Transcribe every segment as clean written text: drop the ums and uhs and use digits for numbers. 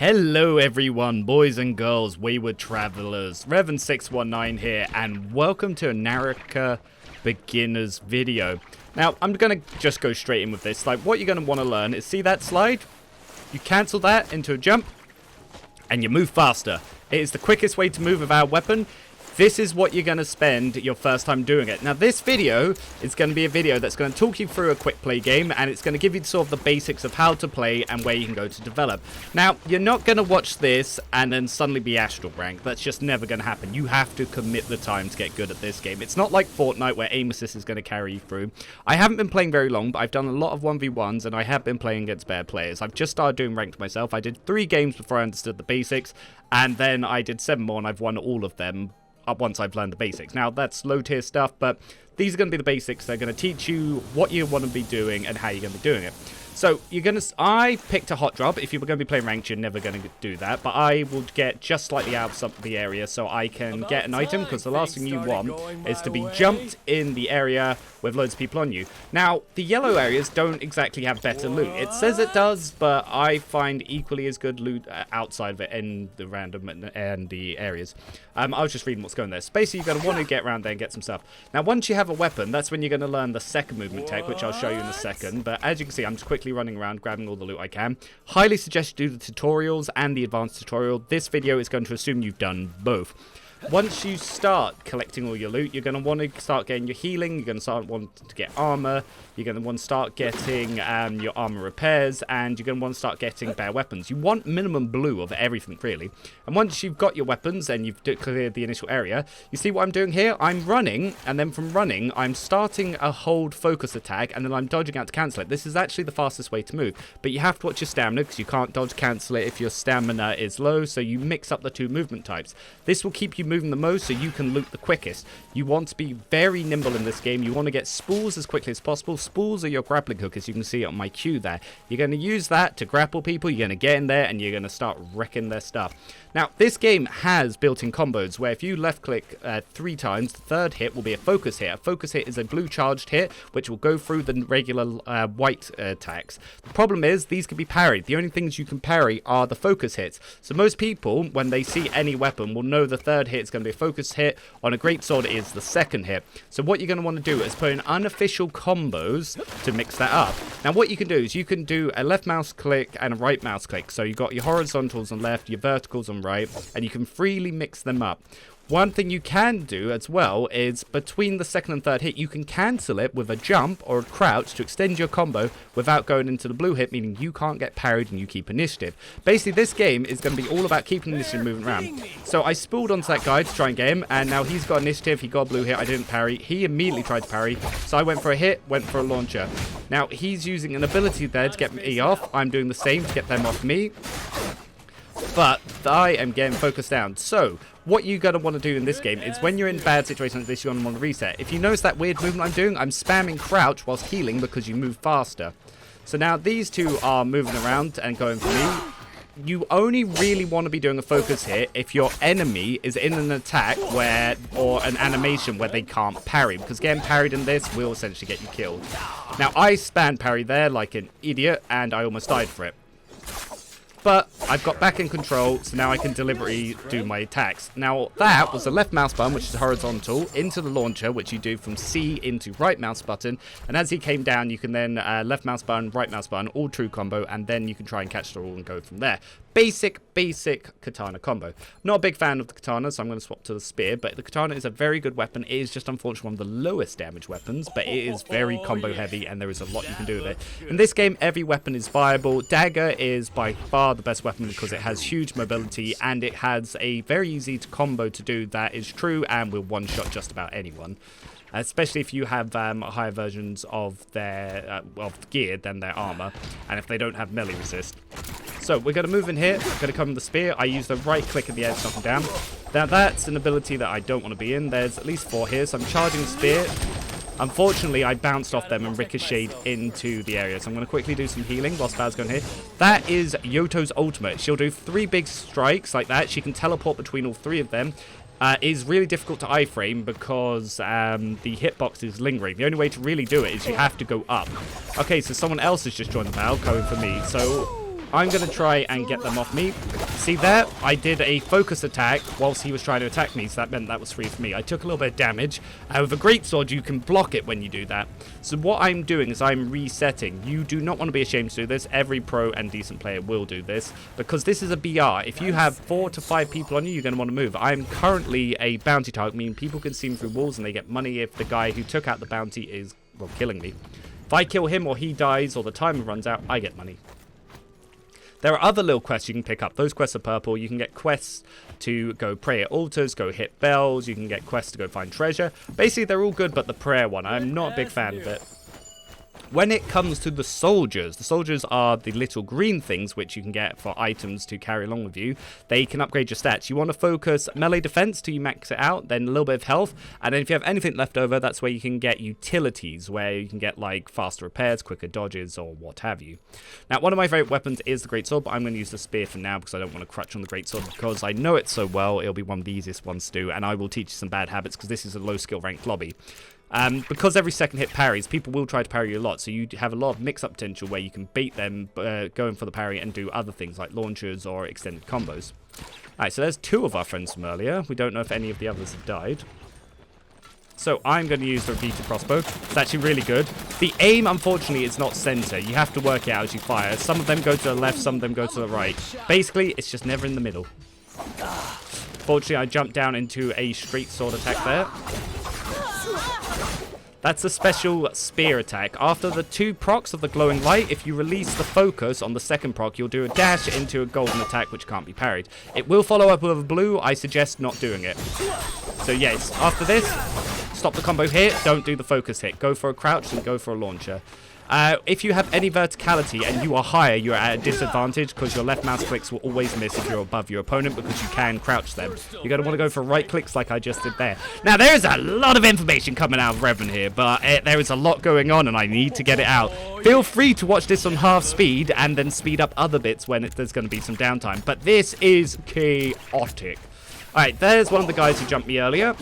Hello everyone, boys and girls, wayward travelers, Revan619 here, and welcome to a Naraka beginner's video. Now, I'm going to just go straight in with this. Like, what you're going to want to learn is, see that slide? You cancel that into a jump, and you move faster. It is the quickest way to move with our weapon. This is what you're going to spend your first time doing it. Now, this video is going to be a video that's going to talk you through a quick play game, and it's going to give you sort of the basics of how to play and where you can go to develop. Now, you're not going to watch this and then suddenly be Astral rank. That's just never going to happen. You have to commit the time to get good at this game. It's not like Fortnite where aim assist is going to carry you through. I haven't been playing very long, but I've done a lot of 1v1s, and I have been playing against better players. I've just started doing ranked myself. I did 3 games before I understood the basics, and then I did 7 more, and I've won all of them once I've learned the basics. Now, that's low tier stuff, but these are going to be the basics. They're going to teach you what you want to be doing and how you're going to be doing it. So, I picked a hot drop. If you were going to be playing ranked, you're never going to do that. But I will get just slightly out of the area so I can get an item, because the last thing you want is to be jumped in the area with loads of people on you. Now, the yellow areas don't exactly have better loot. It says it does, but I find equally as good loot outside of it in the random and the areas. I was just reading what's going there. So basically, you're going to want to get around there and get some stuff. Now, once you have a weapon, that's when you're going to learn the second movement tech, which I'll show you in a second. But as you can see, I'm just quickly running around grabbing all the loot I can. Highly suggest you do the tutorials and the advanced tutorial. This video is going to assume you've done both. Once you start collecting all your loot, you're going to want to start getting your healing, you're going to start wanting to get armor, you're going to want to start getting your armor repairs, and you're going to want to start getting better weapons. You want minimum blue of everything, really. And once you've got your weapons and you've cleared the initial area, you see what I'm doing here? I'm running, and then from running, I'm starting a hold focus attack, and then I'm dodging out to cancel it. This is actually the fastest way to move, but you have to watch your stamina, because you can't dodge cancel it if your stamina is low, so you mix up the 2 movement types. This will keep you moving the most so you can loot the quickest. You want to be very nimble in this game. You want to get spools as quickly as possible. Spools are your grappling hook, as you can see on my cue there. You're going to use that to grapple people. You're going to get in there and you're going to start wrecking their stuff. Now, this game has built-in combos where if you left-click 3 times, the third hit will be a focus hit. A focus hit is a blue charged hit, which will go through the regular white attacks. The problem is, these can be parried. The only things you can parry are the focus hits. So most people, when they see any weapon, will know the third hit is going to be a focus hit. On a greatsword, it is the second hit. So what you're going to want to do is put in unofficial combos to mix that up. Now, what you can do is you can do a left mouse click and a right mouse click. So you've got your horizontals on left, your verticals on right, and you can freely mix them up. One thing you can do as well is between the second and third hit, you can cancel it with a jump or a crouch to extend your combo without going into the blue hit, meaning you can't get parried and you keep initiative. Basically, this game is going to be all about keeping initiative moving around. So I spooled onto that guy to try and get him, and now he's got initiative, he got a blue hit, I didn't parry. He immediately tried to parry, so I went for a hit, went for a launcher. Now, he's using an ability there to get me off. I'm doing the same to get them off me. But I am getting focused down. So, what you're going to want to do in this game is when you're in bad situations like this, you're going to want to reset. If you notice that weird movement I'm doing, I'm spamming crouch whilst healing because you move faster. So now these 2 are moving around and going for me. You only really want to be doing a focus hit if your enemy is in an attack where, or an animation where they can't parry, because getting parried in this will essentially get you killed. Now, I spam parry there like an idiot, and I almost died for it. But I've got back in control, so now I can deliberately do my attacks. Now, that was the left mouse button, which is horizontal, into the launcher, which you do from C into right mouse button. And as he came down, you can then left mouse button, right mouse button, all true combo, and then you can try and catch the all and go from there. Basic katana combo. Not a big fan of the katana, so I'm going to swap to the spear, but the katana is a very good weapon. It is just unfortunately one of the lowest damage weapons, but it is very combo heavy, and there is a lot you can do with it. In this game, every weapon is viable. Dagger is by far the best weapon because it has huge mobility, and it has a very easy to combo to do that is true and will one-shot just about anyone. Especially if you have higher versions of their gear than their armor, and if they don't have melee resist. So we're going to move in here, we're going to come with the spear. I use the right click at the edge to knock him down. Now that's an ability that I don't want to be in. There's at least 4 here, so I'm charging the spear. Unfortunately, I bounced off them and ricocheted into the area, so I'm going to quickly do some healing whilst Bad's going here. That is Yoto's ultimate. She'll do 3 big strikes like that. She can teleport between all 3 of them. Is really difficult to iframe because the hitbox is lingering. The only way to really do it is you have to go up. Okay, so someone else has just joined the battle, coming for me. So I'm going to try and get them off me. See there? I did a focus attack whilst he was trying to attack me, so that meant that was free for me. I took a little bit of damage. With a greatsword, you can block it when you do that. So what I'm doing is I'm resetting. You do not want to be ashamed to do this. Every pro and decent player will do this, because this is a BR. If you have 4 to 5 people on you, you're going to want to move. I'm currently a bounty target, meaning people can see me through walls and they get money if the guy who took out the bounty is, well, killing me. If I kill him or he dies or the timer runs out, I get money. There are other little quests you can pick up. Those quests are purple. You can get quests to go pray at altars, go hit bells. You can get quests to go find treasure. Basically, they're all good, but the prayer one, I'm not a big fan of it. When it comes to the soldiers are the little green things which you can get for items to carry along with you. They can upgrade your stats. You want to focus melee defense till you max it out, then a little bit of health, and then if you have anything left over, that's where you can get utilities, where you can get like faster repairs, quicker dodges, or what have you. Now, one of my favorite weapons is the greatsword, but I'm going to use the spear for now because I don't want to crutch on the greatsword, because I know it so well. It'll be one of the easiest ones to do, and I will teach you some bad habits because this is a low skill ranked lobby. Because every second hit parries, people will try to parry you a lot, so you have a lot of mix-up potential where you can bait them going for the parry and do other things like launchers or extended combos. Alright, so there's 2 of our friends from earlier. We don't know if any of the others have died. So I'm going to use the repeated crossbow. It's actually really good. The aim, unfortunately, is not center. You have to work it out as you fire. Some of them go to the left, some of them go to the right. Basically, it's just never in the middle. Fortunately, I jumped down into a straight sword attack there. That's a special spear attack. After the 2 procs of the glowing light, if you release the focus on the second proc, you'll do a dash into a golden attack which can't be parried. It will follow up with a blue. I suggest not doing it. So yes, after this, stop the combo here. Don't do the focus hit. Go for a crouch and go for a launcher. If you have any verticality and you are higher, you're at a disadvantage because your left mouse clicks will always miss if you're above your opponent because you can crouch them. You're going to want to go for right clicks like I just did there. Now, there is a lot of information coming out of Revan here, but there is a lot going on and I need to get it out. Feel free to watch this on half speed and then speed up other bits when there's going to be some downtime. But this is chaotic. Alright, there's one of the guys who jumped me earlier.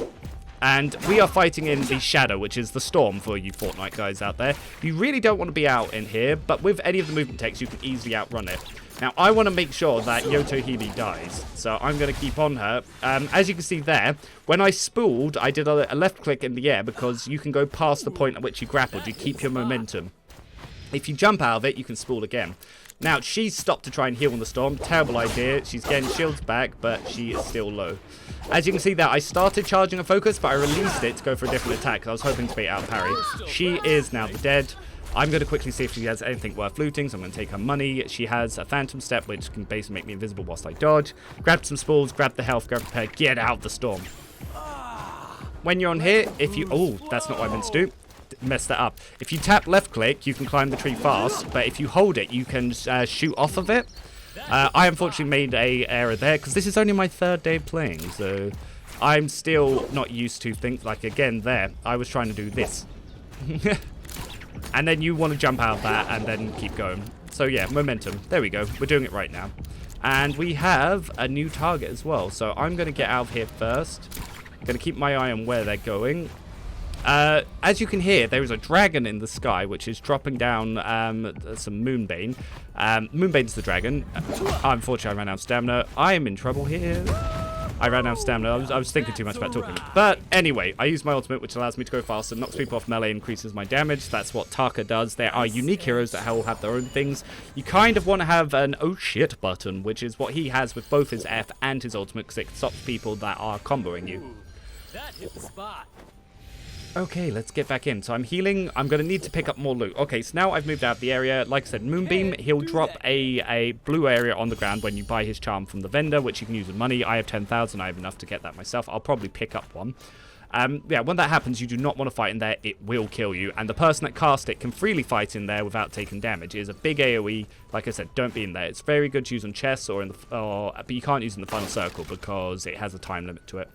And we are fighting in the Shadow, which is the Storm for you Fortnite guys out there. You really don't want to be out in here, but with any of the movement techs, you can easily outrun it. Now, I want to make sure that Yotohime dies, so I'm going to keep on her. As you can see there, when I spooled, I did a left click in the air because you can go past the point at which you grappled. You keep your momentum. If you jump out of it, you can spool again. Now, she's stopped to try and heal on the Storm. Terrible idea. She's getting shields back, but she is still low. As you can see there, I started charging a focus, but I released it to go for a different attack. I was hoping to bait out parry. She is now dead. I'm going to quickly see if she has anything worth looting, so I'm going to take her money. She has a Phantom Step, which can basically make me invisible whilst I dodge. Grab some spools, grab the health, grab the repair, get out the Storm. When you're on here, if you... Oh, that's not what I meant to do. Messed that up. If you tap left click, you can climb the tree fast, but if you hold it, you can shoot off of it. I unfortunately made a error there because this is only my 3rd day of playing, so I'm still not used to things like, again, there. I was trying to do this. And then you want to jump out of that and then keep going. So yeah, momentum. There we go. We're doing it right now. And we have a new target as well, so I'm going to get out of here first. Going to keep my eye on where they're going. As you can hear, there is a dragon in the sky, which is dropping down some Moonbane. Moonbane's the dragon. Unfortunately, I ran out of stamina. I am in trouble here. I ran out of stamina. I was thinking too much about talking. But anyway, I use my ultimate, which allows me to go faster, knocks people off melee, increases my damage. That's what Taka does. There are unique heroes that will have their own things. You kind of want to have an oh shit button, which is what he has with both his F and his ultimate, because it stops people that are comboing you. That hit the spot. Okay, let's get back in. So I'm healing. I'm going to need to pick up more loot. Okay, so now I've moved out of the area. Like I said, Moonbeam, he'll drop a blue area on the ground when you buy his charm from the vendor, which you can use with money. I have 10,000. I have enough to get that myself. I'll probably pick up one. Yeah, when that happens, you do not want to fight in there. It will kill you. And the person that cast it can freely fight in there without taking damage. It is a big AoE. Like I said, don't be in there. It's very good to use on chests or in the, but you can't use in the fun circle because it has a time limit to it.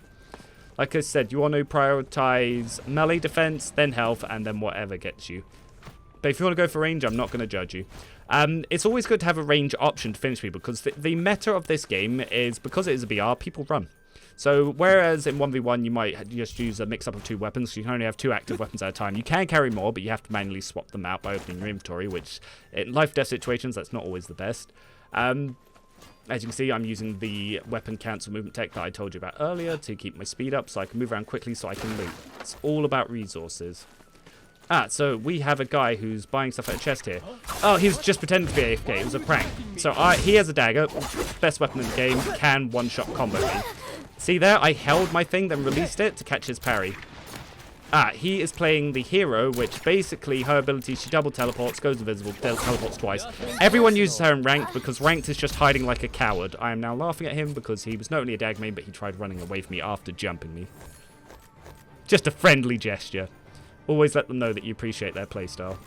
Like I said, you want to prioritize melee defense, then health, and then whatever gets you. But if you want to go for range, I'm not going to judge you. It's always good to have a range option to finish people, because the meta of this game is, because it is a BR, people run. So whereas in 1v1 you might just use a mix-up of 2 weapons, so you can only have 2 active weapons at a time. You can carry more, but you have to manually swap them out by opening your inventory, which in life-death situations, that's not always the best. As you can see, I'm using the weapon cancel movement tech that I told you about earlier to keep my speed up so I can move around quickly so I can loot. It's all about resources. So we have a guy who's buying stuff at a chest here. Oh, he was just pretending to be AFK. It was a prank. So he has a dagger. Best weapon in the game. Can one-shot combo me. See there? I held my thing, then released it to catch his parry. He is playing the hero, which basically her ability, she double teleports, goes invisible, teleports twice. Everyone uses her in ranked because ranked is just hiding like a coward. I am now laughing at him because he was not only a dag main, but he tried running away from me after jumping me. Just a friendly gesture. Always let them know that you appreciate their playstyle.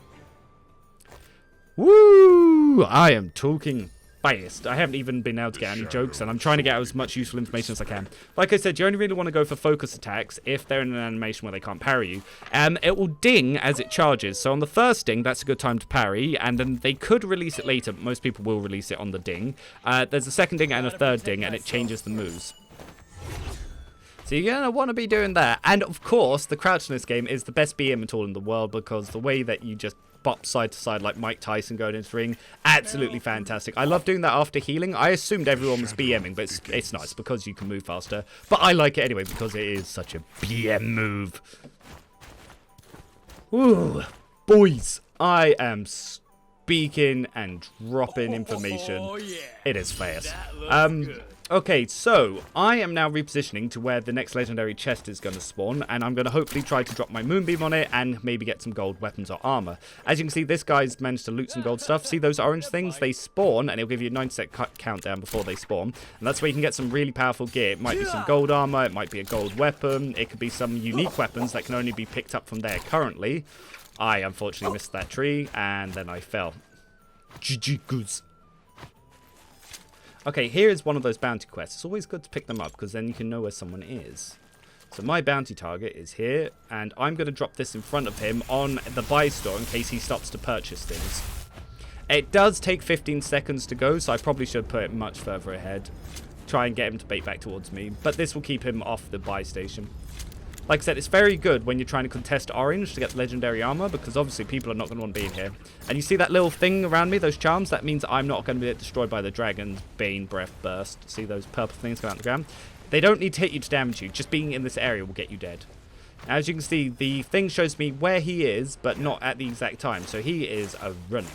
Woo! I am talking fast. I haven't even been able to get any jokes, and I'm trying to get as much useful information as I can. Like I said, you only really want to go for focus attacks if they're in an animation where they can't parry you. It will ding as it charges. So on the first ding, that's a good time to parry, and then they could release it later, but most people will release it on the ding. There's a second ding and a third ding, and it changes the moves. So you're going to want to be doing that. And of course, the crouch in this game is the best BM tool in the world because the way that you just bop side to side like Mike Tyson going into the ring, absolutely fantastic. I love doing that after healing. I assumed everyone was BMing, but it's not. It's because you can move faster. But I like it anyway because it is such a BM move. Woo, boys, I am speaking and dropping information. Oh, yeah. It is fast. Good. Okay, so I am now repositioning to where the next legendary chest is going to spawn, and I'm going to hopefully try to drop my moonbeam on it and maybe get some gold weapons or armor. As you can see, this guy's managed to loot some gold stuff. See those orange things? They spawn, and it'll give you a 9-second countdown before they spawn, and that's where you can get some really powerful gear. It might be some gold armor, it might be a gold weapon, it could be some unique weapons that can only be picked up from there currently. I unfortunately missed that tree, and then I fell. GG goose. Okay, here is one of those bounty quests. It's always good to pick them up because then you can know where someone is. So my bounty target is here, and I'm going to drop this in front of him on the buy store in case he stops to purchase things. It does take 15 seconds to go, so I probably should put it much further ahead. Try and get him to bait back towards me, but this will keep him off the buy station. Like I said, it's very good when you're trying to contest orange to get legendary armor, because obviously people are not going to want to be in here. And you see that little thing around me, those charms? That means I'm not going to be destroyed by the dragon's Bane Breath Burst. See those purple things come out the ground? They don't need to hit you to damage you. Just being in this area will get you dead. As you can see, the thing shows me where he is, but not at the exact time. So he is running.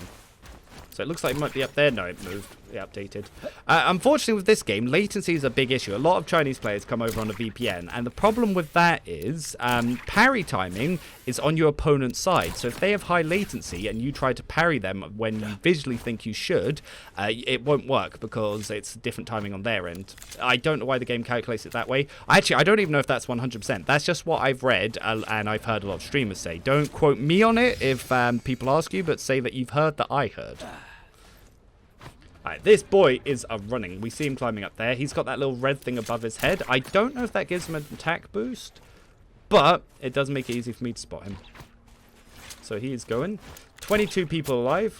So it looks like it might be up there. No, it moved. It updated. Unfortunately, with this game, latency is a big issue. A lot of Chinese players come over on a VPN, and the problem with that is parry timing is on your opponent's side. So if they have high latency and you try to parry them when you visually think you should, it won't work because it's different timing on their end. I don't know why the game calculates it that way. Actually, I don't even know if that's 100%. That's just what I've read, and I've heard a lot of streamers say. Don't quote me on it if people ask you, but say that you've heard that I heard. Alright, this boy is running. We see him climbing up there. He's got that little red thing above his head. I don't know if that gives him an attack boost, but it does make it easy for me to spot him. So he is going. 22 people alive.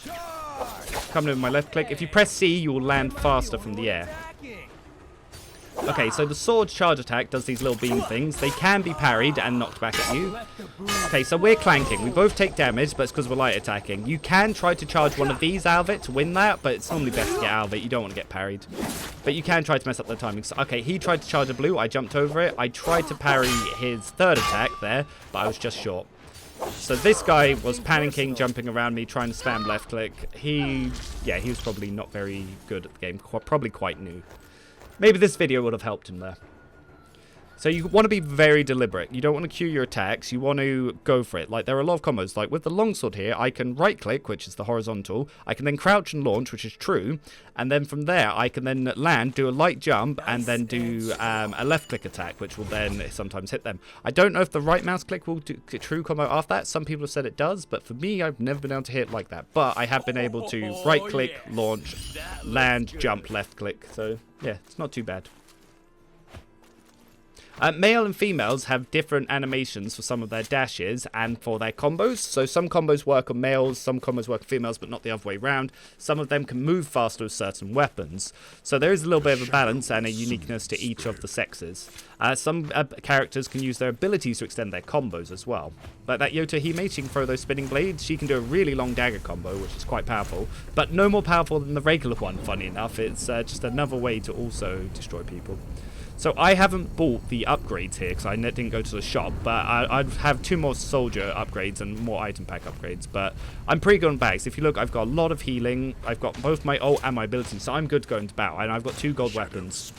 Coming in with my left click. If you press C, you will land faster from the air. Okay, so the sword charge attack does these little beam things. They can be parried and knocked back at you. Okay, so we're clanking. We both take damage, but it's because we're light attacking. You can try to charge one of these out of it to win that, but it's normally best to get out of it. You don't want to get parried. But you can try to mess up the timing. So, okay, he tried to charge a blue. I jumped over it. I tried to parry his third attack there, but I was just short. So this guy was panicking, jumping around me, trying to spam left click. He was probably not very good at the game. Probably quite new. Maybe this video would have helped him there. So you want to be very deliberate. You don't want to queue your attacks. You want to go for it. Like, there are a lot of combos. Like, with the longsword here, I can right-click, which is the horizontal. I can then crouch and launch, which is true. And then from there, I can then land, do a light jump, and then do a left-click attack, which will then sometimes hit them. I don't know if the right mouse click will do a true combo after that. Some people have said it does, but for me, I've never been able to hit it like that. But I have been able to right-click, launch, land, jump, left-click. So, yeah, it's not too bad. Male and females have different animations for some of their dashes and for their combos. So some combos work on males, some combos work on females, but not the other way around. Some of them can move faster with certain weapons. So there is a little bit of a balance and a uniqueness to each of the sexes. Some characters can use their abilities to extend their combos as well. Like that Yotohime, she can throw those spinning blades. She can do a really long dagger combo, which is quite powerful. But no more powerful than the regular one, funny enough. It's just another way to also destroy people. So I haven't bought the upgrades here because I didn't go to the shop, but I'd have 2 more soldier upgrades and more item pack upgrades. But I'm pretty good on bags. If you look, I've got a lot of healing. I've got both my ult and my ability, so I'm good to go into battle. And I've got 2 gold weapons.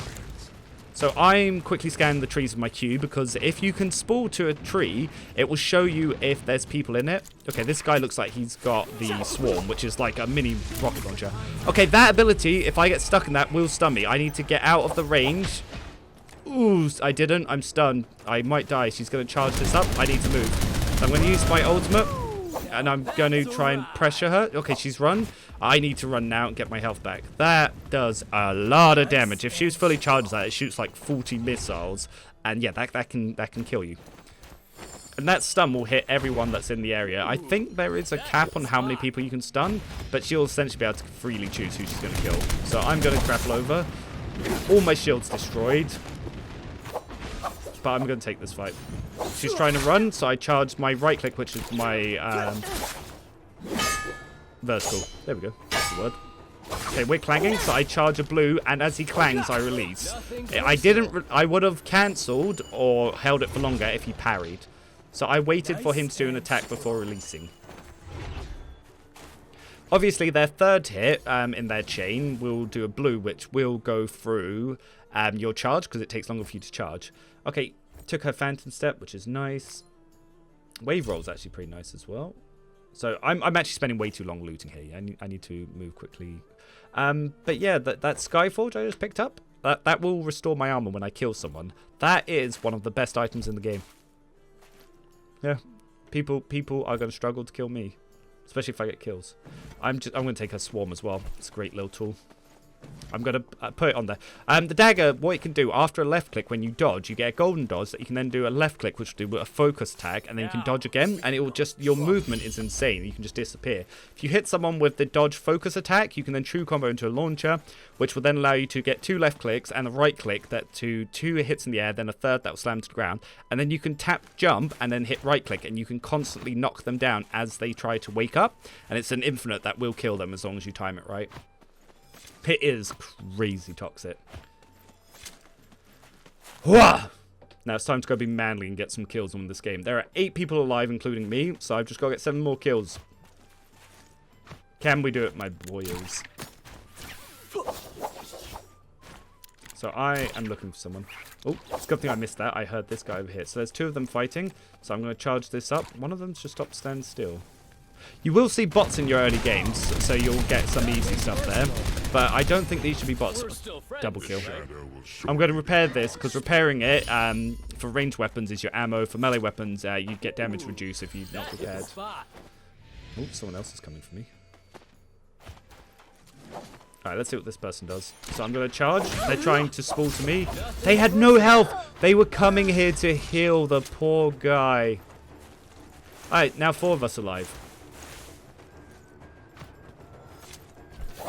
So I'm quickly scanning the trees with my Q, because if you can spool to a tree, it will show you if there's people in it. Okay, this guy looks like he's got the swarm, which is like a mini rocket launcher. Okay, that ability, if I get stuck in that, will stun me. I need to get out of the range. Ooh, I didn't. I'm stunned. I might die. She's going to charge this up. I need to move. So I'm going to use my ultimate, and I'm going to try and pressure her. Okay, she's run. I need to run now and get my health back. That does a lot of damage. If she was fully charged, it shoots like 40 missiles, and yeah, that can kill you. And that stun will hit everyone that's in the area. I think there is a cap on how many people you can stun, but she'll essentially be able to freely choose who she's going to kill. So I'm going to grapple over. All my shields destroyed. But I'm going to take this fight. She's trying to run, so I charged my right click, which is my vertical. There we go. That's the word. Okay, we're clanging, so I charge a blue, and as he clangs, I release. I would have cancelled or held it for longer if he parried. So I waited for him to do an attack before releasing. Obviously, their third hit in their chain will do a blue, which will go through your charge, because it takes longer for you to charge. Okay, took her Phantom Step, which is nice. Wave Roll is actually pretty nice as well. So I'm actually spending way too long looting here. I need to move quickly. But yeah, that Skyforge I just picked up, that will restore my armor when I kill someone. That is one of the best items in the game. Yeah, people are going to struggle to kill me, especially if I get kills. I'm going to take her Swarm as well. It's a great little tool. I'm going to put it on there. The dagger, what it can do, after a left click, when you dodge, you get a golden dodge that you can then do a left click, which will do a focus attack, and then you can dodge again, and it will just, your movement is insane. You can just disappear. If you hit someone with the dodge focus attack, you can then true combo into a launcher, which will then allow you to get 2 left clicks and a right click that to 2 hits in the air, then a third that will slam to the ground, and then you can tap jump and then hit right click, and you can constantly knock them down as they try to wake up, and it's an infinite that will kill them as long as you time it right. It is crazy toxic. Now it's time to go be manly and get some kills on this game. There are 8 people alive, including me, so I've just got to get 7 more kills. Can we do it, my boys? So I am looking for someone. Oh, it's a good thing I missed that. I heard this guy over here. So there's 2 of them fighting, so I'm going to charge this up. One of them's just stopped stand still. You will see bots in your early games, so you'll get some easy stuff there. But I don't think these should be bots. Double kill. I'm going to repair this, because repairing it for ranged weapons is your ammo. For melee weapons, you get damage reduced if you've not repaired. Oh, someone else is coming for me. Alright, let's see what this person does. So I'm going to charge. They're trying to spool to me. They had no health. They were coming here to heal the poor guy. Alright, now 4 of us alive.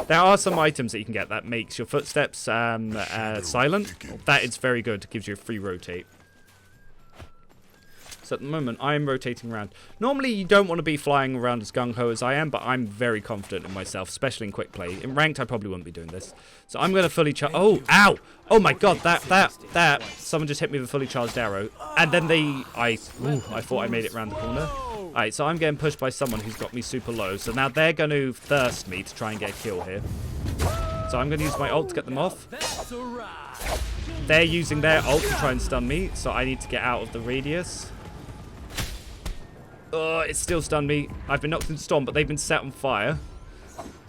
There are some items that you can get that makes your footsteps silent. That is very good. It gives you a free rotate. So at the moment, I am rotating around. Normally, you don't want to be flying around as gung-ho as I am, but I'm very confident in myself, especially in quick play. In ranked, I probably wouldn't be doing this. So I'm going to fully charge. Oh, ow! Oh my god, that. Someone just hit me with a fully charged arrow. And then I thought I made it around the corner. Alright, so I'm getting pushed by someone who's got me super low. So now they're going to thirst me to try and get a kill here. So I'm going to use my ult to get them off. They're using their ult to try and stun me, so I need to get out of the radius. Oh, it still stunned me. I've been knocked into storm, but they've been set on fire.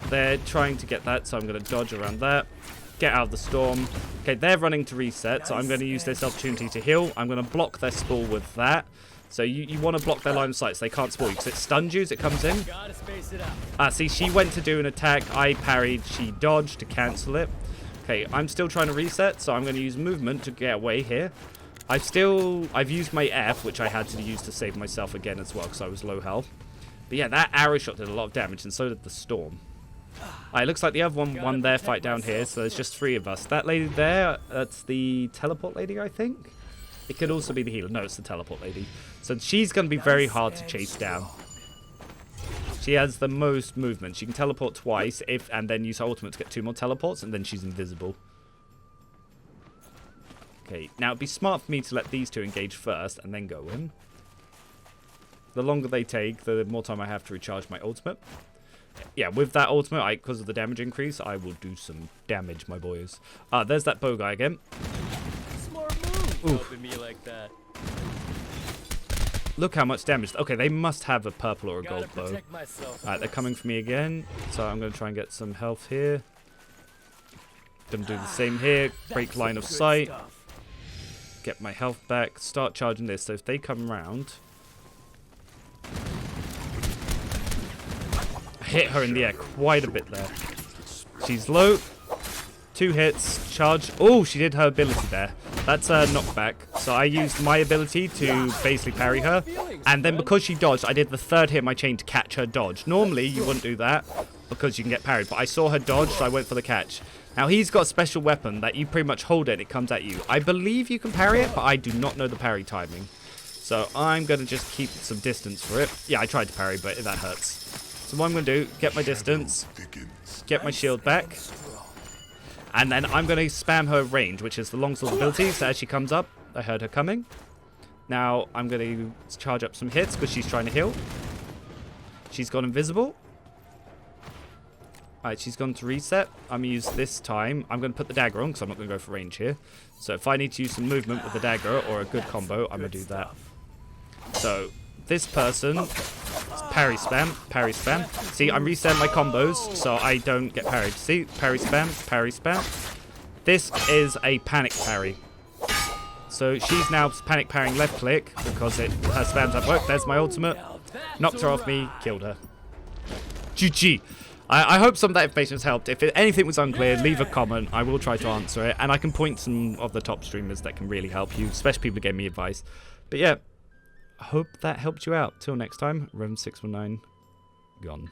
They're trying to get that, so I'm going to dodge around that. Get out of the storm. Okay, they're running to reset, so I'm going to use this opportunity to heal. I'm going to block their spool with that. So you want to block their line of sight so they can't spoil you, because it stuns you as it comes in. See, she went to do an attack. I parried. She dodged to cancel it. Okay, I'm still trying to reset, so I'm going to use movement to get away here. I've used my F, which I had to use to save myself again as well, because I was low health. But yeah, that arrow shot did a lot of damage, and so did the storm. It looks like the other one won their fight down here, so there's just 3 of us. That lady there, that's the teleport lady, I think? It could also be the healer. No, it's the teleport lady. So she's going to be very hard to chase down. She has the most movement. She can teleport twice, and then use her ultimate to get 2 more teleports, and then she's invisible. Okay, now it'd be smart for me to let these 2 engage first, and then go in. The longer they take, the more time I have to recharge my ultimate. Yeah, with that ultimate, because of the damage increase, I will do some damage, my boys. There's that bow guy again. Helping me like that. Look how much damage. Okay, they must have a purple or a gold bow. Alright, they're coming for me again. So I'm going to try and get some health here. Gonna do the same here. Break line of sight. Get my health back. Start charging this. So if they come round... hit her in the air quite a bit there. She's low. 2 hits. Charge. Oh, she did her ability there. That's a knockback. So I used my ability to basically parry her. And then because she dodged, I did the 3rd hit in my chain to catch her dodge. Normally, you wouldn't do that because you can get parried. But I saw her dodge, so I went for the catch. Now, he's got a special weapon that you pretty much hold it and it comes at you. I believe you can parry it, but I do not know the parry timing. So I'm going to just keep some distance for it. Yeah, I tried to parry, but that hurts. So what I'm going to do, get my distance, get my shield back, and then I'm going to spam her range, which is the longsword ability. So as she comes up, I heard her coming. Now I'm going to charge up some hits because she's trying to heal. She's gone invisible. Alright, she's gone to reset. I'm going to use this time. I'm going to put the dagger on because I'm not going to go for range here. So if I need to use some movement with the dagger or a good combo, I'm going to do that. So this person, parry spam, parry spam. See, I'm resetting my combos so I don't get parried. See, parry spam, parry spam. This is a panic parry. So she's now panic parrying left click because her spams have worked. There's my ultimate. Knocked her off me, killed her. GG. I hope some of that information has helped. If anything was unclear, leave a comment. I will try to answer it. And I can point some of the top streamers that can really help you, especially people who gave me advice. But yeah, I hope that helped you out. Till next time, Revan619, gone.